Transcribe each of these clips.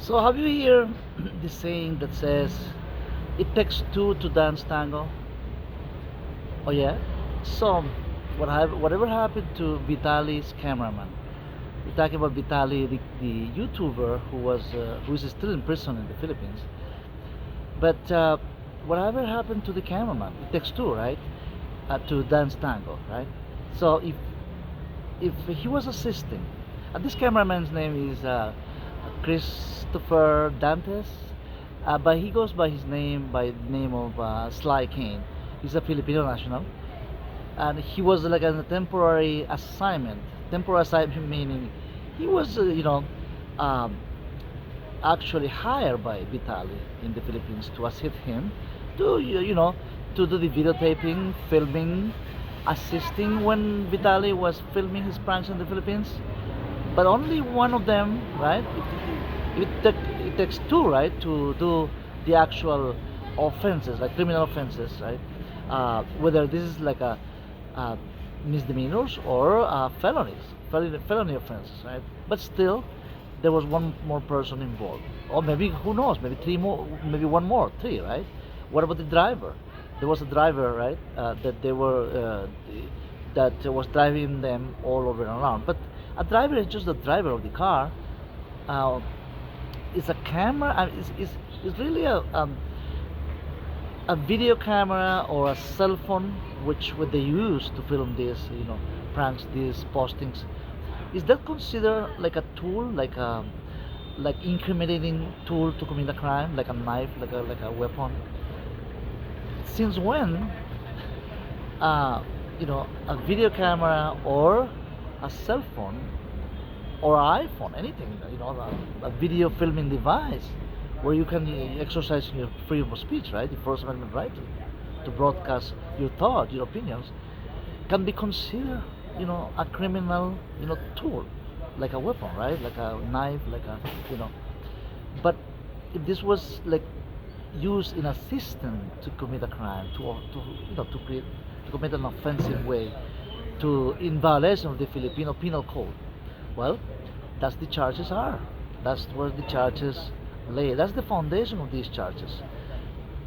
So have you heard the saying that says it takes two to dance tango? Oh yeah. So whatever happened to Vitaly's cameraman? We're talking about Vitaly, the YouTuber who is still in prison in the Philippines. But whatever happened to the cameraman? It takes two, right? To dance tango, right? So if he was assisting, this cameraman's name is Christopher Dantes, but he goes by his name by the name of Sly Kane. He's a Filipino national, and he was like a temporary assignment. Temporary assignment meaning he was, um, actually hired by Vitali in the Philippines to assist him to, to do the videotaping, filming, assisting when Vitali was filming his pranks in the Philippines. But only one of them, right? It takes two, right, to do the actual offenses, like criminal offenses, right? Whether this is like a uh, misdemeanors or felony offenses, right? But still, there was one more person involved, or maybe who knows, maybe three more, maybe one more, three, right? What about the driver? There was a driver, right? That was driving them all over and around. But a driver is just the driver of the car. Uh, is a camera. Is really a video camera or a cell phone which what they use to film these pranks, these postings. Is that considered like a tool, like incriminating tool to commit a crime, like a knife, like a weapon? Since when a video camera or a cell phone or iPhone, anything, a video filming device where you can exercise your freedom of speech, right? The First Amendment right to broadcast your thoughts, your opinions, can be considered, a criminal, tool, like a weapon, right? Like a knife, you know. But if this was like used in a system to commit a crime, to commit an offensive way, to in violation of the Filipino Penal Code, well, that's the charges are. That's where the charges lay. That's the foundation of these charges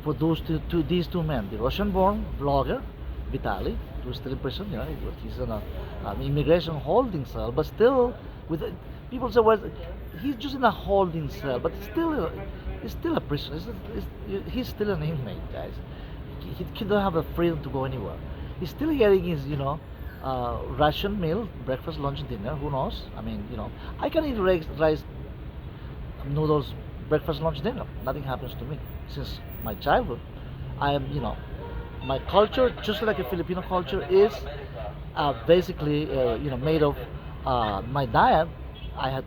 for these two men, the Russian-born blogger Vitaly, who's still in prison. He's in an immigration holding cell, but still with people say, well, he's just in a holding cell, but he's still a prisoner. He's still an inmate, guys. He don't have the freedom to go anywhere. He's still getting his, ration meal, breakfast, lunch, dinner. Who knows? I mean, I can eat rice, noodles, breakfast, lunch, dinner. Nothing happens to me since my childhood. I am, my culture, just like a Filipino culture, is basically, made of my diet. I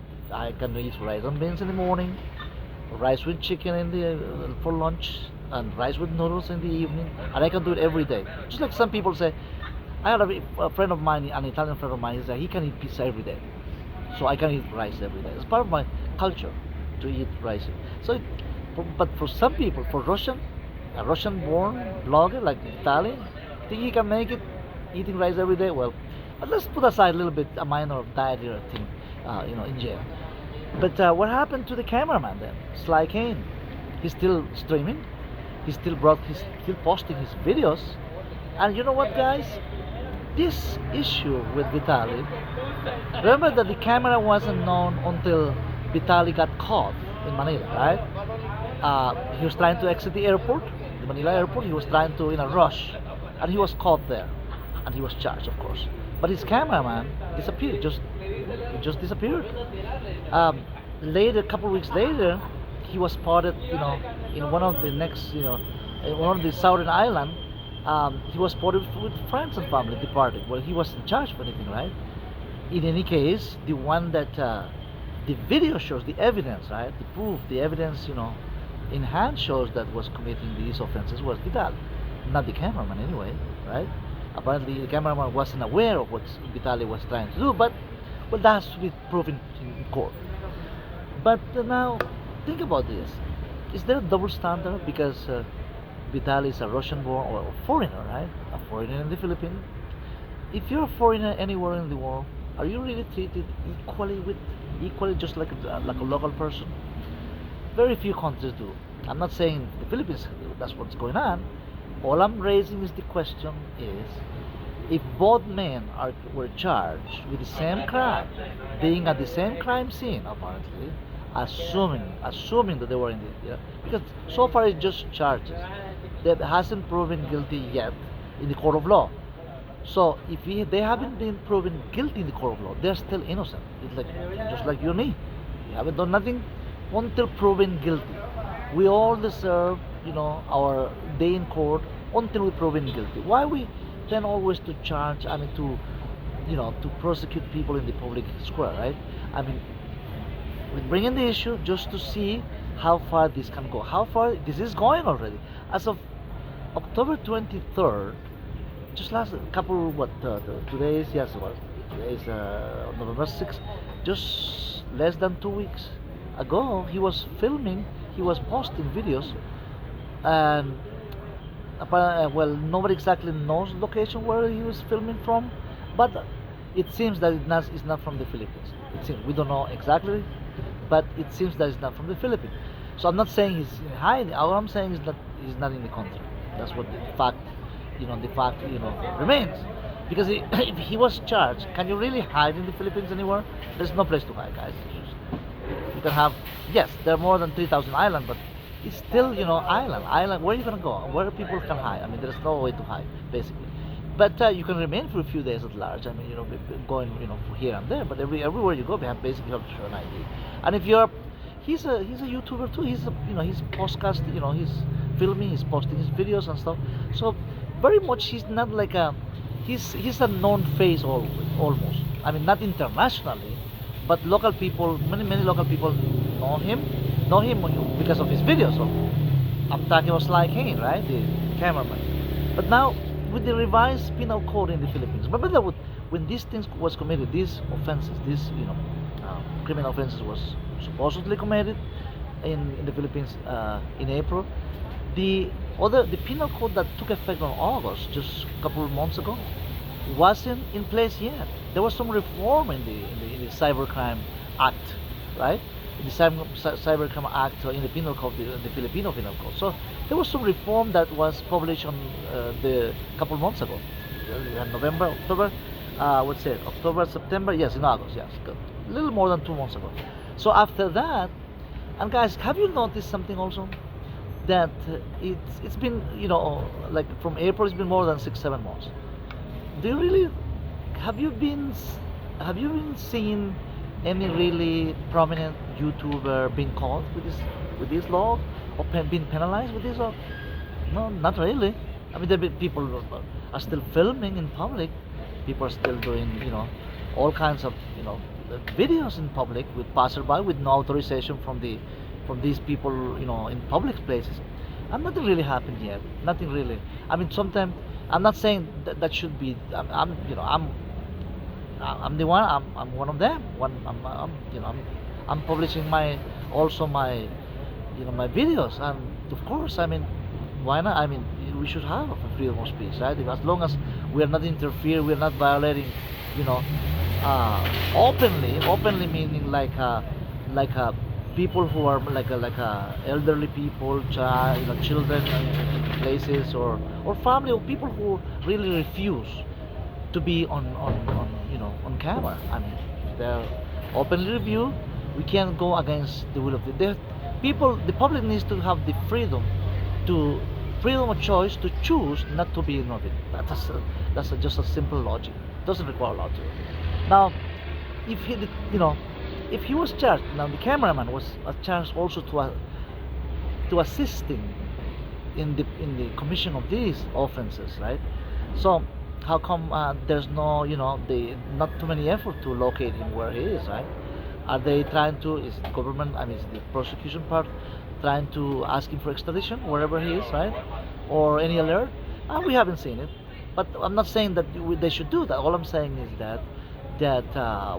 can eat rice and beans in the morning, rice with chicken in the for lunch, and rice with noodles in the evening, and I can do it every day. Just like some people say, I had a friend of mine, an Italian friend of mine, he said he can eat pizza every day, so I can eat rice every day. It's part of my culture to eat rice. So, but for some people, for a Russian-born blogger like Italian, think he can make it eating rice every day? Well, but let's put aside a little bit a minor dietary thing, in jail. But what happened to the cameraman then? Sly Kane. He's still streaming. He's still posting his videos. And you know what, guys? This issue with Vitaly. Remember that the camera wasn't known until Vitaly got caught in Manila, right? He was trying to exit the airport, the Manila airport. He was trying to in a rush, and he was caught there, and he was charged, of course. But his cameraman disappeared. He just disappeared. Later, a couple of weeks later, he was spotted, in one of the next, in one of the southern island. He was spotted with friends and family departing. Well, he wasn't charged for anything, right? In any case, the one that the video shows, the evidence, right? The proof, the evidence, in hand shows that was committing these offenses was Vital, not the cameraman anyway, right? Apparently, the cameraman wasn't aware of what Vitaly was trying to do, but well, that has to be proven in court. But now, think about this: is there a double standard because Vitaly is a Russian-born or a foreigner, right? A foreigner in the Philippines. If you're a foreigner anywhere in the world, are you really treated equally just like a local person? Very few countries do. I'm not saying the Philippines that's what's going on. All I'm raising is the question is if both men were charged with the same crime, being at the same crime scene apparently, assuming that they were in the because so far it's just charges that hasn't proven guilty yet in the court of law. So if they haven't been proven guilty in the court of law, they're still innocent. It's like just like you and me. We haven't done nothing until proven guilty. We all deserve, our day in court until we proven guilty. Why we then always to charge? I mean, to prosecute people in the public square, right? I mean, we bring in the issue just to see how far this can go. How far this is going already. As of October 23rd, just last couple today is yes what today is November 6th, just less than 2 weeks ago he was posting videos, and well, nobody exactly knows the location where he was filming from, but it seems that it's not from the Philippines. It seems we don't know exactly, but it seems that it's not from the Philippines. So I'm not saying he's hiding. All I'm saying is that he's not in the country. That's what the fact remains. Because if he was charged, can you really hide in the Philippines anywhere? There's no place to hide, guys. You can have, yes, there are more than 3,000 islands, but it's still, island. Where are you gonna go? Where people can hide? I mean, there's no way to hide, basically. But you can remain for a few days at large. I mean, going, here and there. But everywhere you go, basically have to show an ID. And if you're, he's a YouTuber too. He's podcast. He's filming, he's posting his videos and stuff. So very much, he's not like he's a known face almost. I mean, not internationally, but local people, many local people know him because of his videos. So I'm talking about Sly Kane, right, the cameraman. But now with the revised penal code in the Philippines, remember that when these things was committed, these offenses, criminal offenses was supposedly committed in the Philippines in April. The penal code that took effect on August, just a couple of months ago, wasn't in place yet. There was some reform in the Cybercrime Act, right? The Cybercrime Act in the penal code, the Filipino penal code. So there was some reform that was published on the couple of months ago, November, October, what's it? October, September, yes, in August, yes, a little more than 2 months ago. So after that, and guys, have you noticed something also? That it's been like from April, it's been more than 6-7 months. Do you really have you been seeing any really prominent YouTuber being caught with this law or being penalized with this law? No, not really. I mean, people are still filming in public. People are still doing all kinds of videos in public with passerby with no authorization from these people in public places, and nothing really happened yet. Nothing really. I mean, sometimes I'm not saying that should be. I'm the one. I'm one of them. I'm publishing my my videos, and of course, I mean, why not? I mean, we should have a freedom of speech, right? As long as we are not interfering, we are not violating, openly meaning like people who are elderly people, children in places, or family, or people who really refuse to be on camera. I mean, they're openly reviewed. We can't go against the will of the people. The public needs to have the freedom of choice to choose not to be in it. That's just a simple logic. It doesn't require a lot to it. Now, if he was charged, now the cameraman was charged also to assisting in the commission of these offenses, right? So how come there's no not too many effort to locate him where he is, right? Are they trying to, is the government, I mean, is the prosecution part trying to ask him for extradition wherever he is, right? Or any alert? We haven't seen it, but I'm not saying that they should do that. All I'm saying is that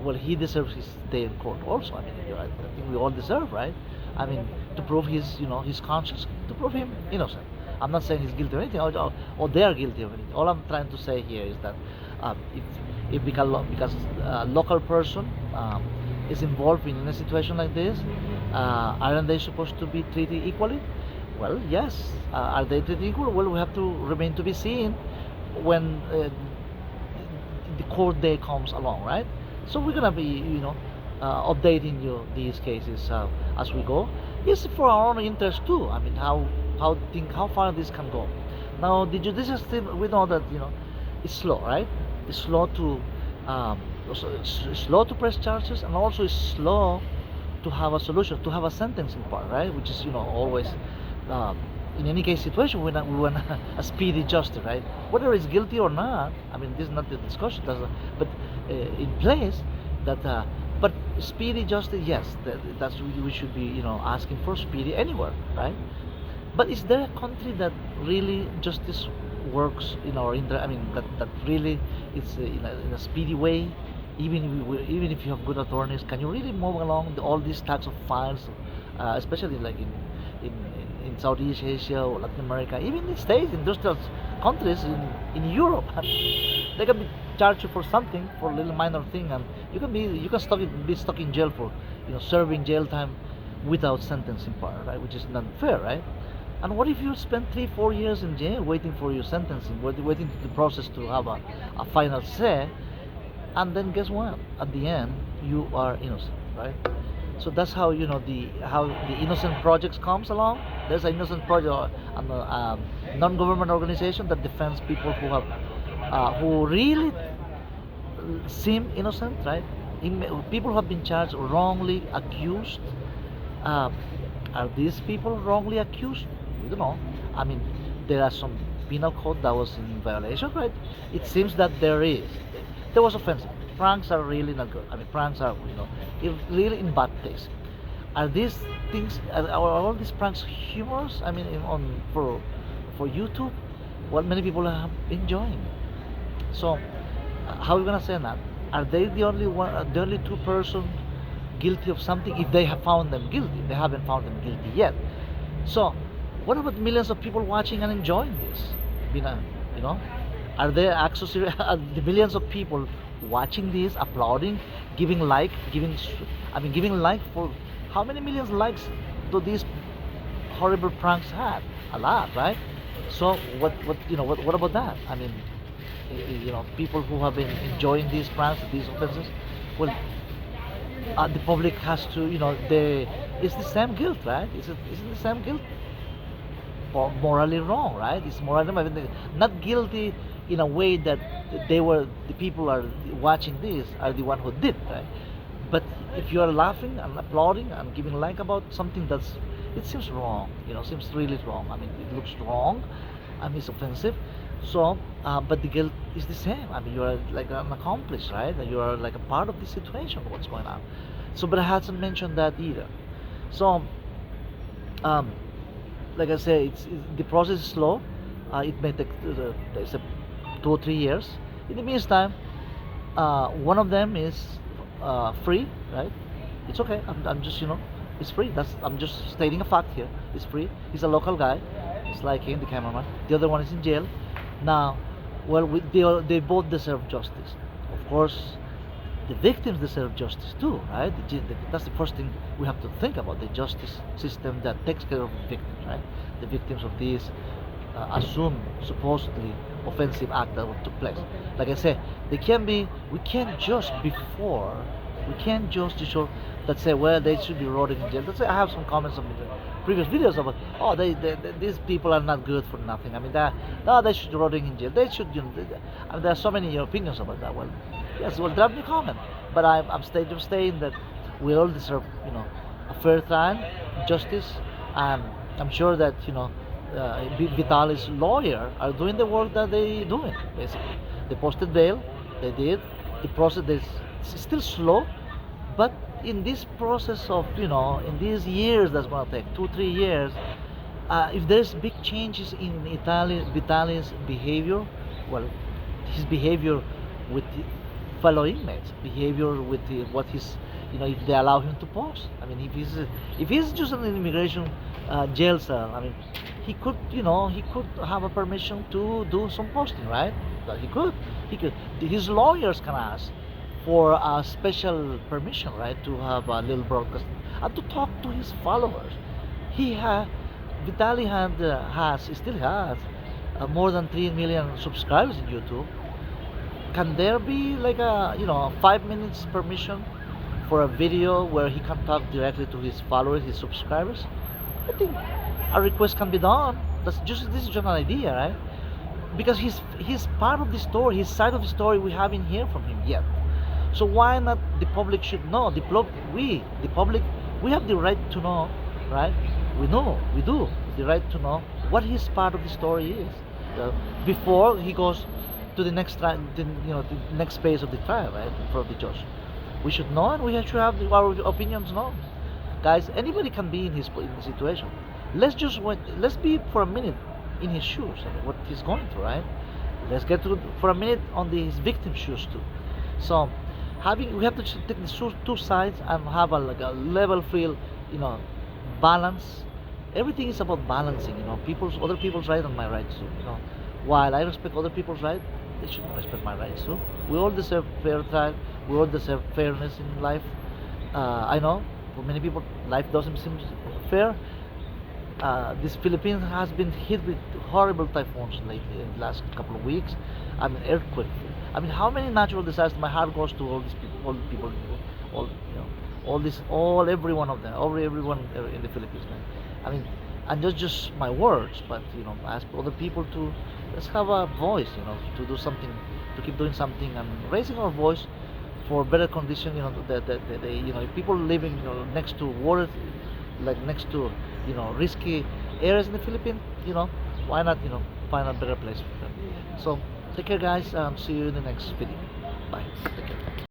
well, he deserves his day in court also. I mean, I think we all deserve, right? I mean, to prove his conscience, to prove him innocent. I'm not saying he's guilty of anything, or they are guilty of anything. All I'm trying to say here is that if because a local person is involved in a situation like this, aren't they supposed to be treated equally? Well, yes. Are they treated equal? Well, we have to remain to be seen when the court day comes along, right? So we're gonna be, updating you these cases as we go. It's for our own interest too. I mean, how far this can go. Now, the judicial system, we know that it's slow, right? It's slow to slow to press charges, and also it's slow to have a solution, to have a sentencing part, right? Which is always um, in any case situation we want a speedy justice, right? Whether it's guilty or not, I mean, this is not the discussion, but in place that but speedy justice, yes, that's we should be asking for speedy anywhere, right? But is there a country that really justice works I mean, that really it's in a speedy way, even if you have good attorneys, can you really move along all these types of files, especially like in Southeast Asia or Latin America, even in states, industrial countries in Europe? They can be charged you for something, for a little minor thing, and you can be stuck in jail for serving jail time without sentencing part, right? Which is not fair, right? And what if you spend 3 4 years in jail waiting for your sentencing, waiting for the process to have a final say, and then guess what? At the end, you are innocent, right? So that's how the innocent projects comes along. There's an innocent project, non-government organization that defends people who really seem innocent, right? People who have been charged, wrongly accused. Um, are these people wrongly accused? We don't know. I mean, there are some penal code that was in violation, right? It seems that there is. There was offensive. Pranks are really not good. I mean, pranks are, really in bad taste. Are these things, are all these pranks humorous? I mean, for YouTube, well, many people are enjoying it. So, how are we gonna say that? Are they the only one, the only two-person guilty of something? If they have found them guilty, they haven't found them guilty yet. So, what about millions of people watching and enjoying this? You know, are there actually are the millions of people watching this, applauding, giving like, giving like for how many millions likes do these horrible pranks have? A lot, right? So what about that? I mean, people who have been enjoying these pranks, these offenses, well, the public has to, it's the same guilt, right? Isn't the same guilt morally wrong, right? It's morally wrong. I mean, not guilty in a way that the people are watching this are the one who did, right? But if you are laughing and applauding and giving like about something it seems wrong, seems really wrong. I mean, it looks wrong, and it's offensive. So, but the guilt is the same. I mean, you are like an accomplice, right? You are like a part of the situation, what's going on. So, but I hasn't mentioned that either. So, um, like I say, the process is slow. It may take there's 2 or 3 years. In the meantime, one of them is free, right? It's okay. I'm just it's free. I'm just stating a fact here. It's free. He's a local guy. It's like him, the cameraman. The other one is in jail. Now, well, they both deserve justice. Of course, the victims deserve justice too, right? That's the first thing we have to think about, the justice system that takes care of the victims, right? The victims of these assumed supposedly offensive act that took place. Like I said, we can't just show that say, well, they should be rotting in jail. That's why I have some comments on the previous videos about, oh, these people are not good for nothing. I mean, no, they should be rotting in jail. They should, I mean, there are so many opinions about that. Well, yes, well, drop me a comment. But I'm saying that we all deserve, a fair trial, justice, and I'm sure that, Vitaly's lawyer are doing the work that they doing, basically. They posted bail, they did. The process is still slow, but in this process of, in these years that's going to take 2 3 years, if there's big changes in Vitaly's behavior, well, his behavior with the fellow inmates, behavior with what he's, if they allow him to post. I mean, if he's just in an immigration jail cell, I mean, he could have a permission to do some posting, right? But he could. His lawyers can ask for a special permission, right, to have a little broadcast and to talk to his followers. He had Vitaly he still has more than 3 million subscribers in YouTube. Can there be like a 5 minutes permission for a video where he can talk directly to his followers, his subscribers? I think a request can be done. This is just an idea, right? Because he's part of the story, his side of the story we haven't heard from him yet. So why not the public should know? The public, we have the right to know, right? We do the right to know what his part of the story is before he goes to the next trial, the next phase of the trial, right, in front of the judge. We should know, and we should have our opinions known. Guys, anybody can be in his situation. Let's be for a minute in his shoes, what he's going through, right? Let's get to for a minute on his victim's shoes too. So we have to take the two sides and have like a level field, you know, balance. Everything is about balancing, other people's right and my rights too. While I respect other people's right, they should respect my rights too. We all deserve fair trial. We all deserve fairness in life. I know for many people life doesn't seem fair. This Philippines has been hit with horrible typhoons lately in the last couple of weeks. I mean, earthquake. I mean, how many natural disasters? My heart goes to all these people, all the people, all every one of them, everyone in the Philippines, man. I mean, and just my words, but ask other people to let's have a voice, to do something, to keep doing something and raising our voice for better condition. People living next to water, like next to risky areas in the Philippines, why not find a better place for them. So take care, guys, and see you in the next video. Bye. Take care.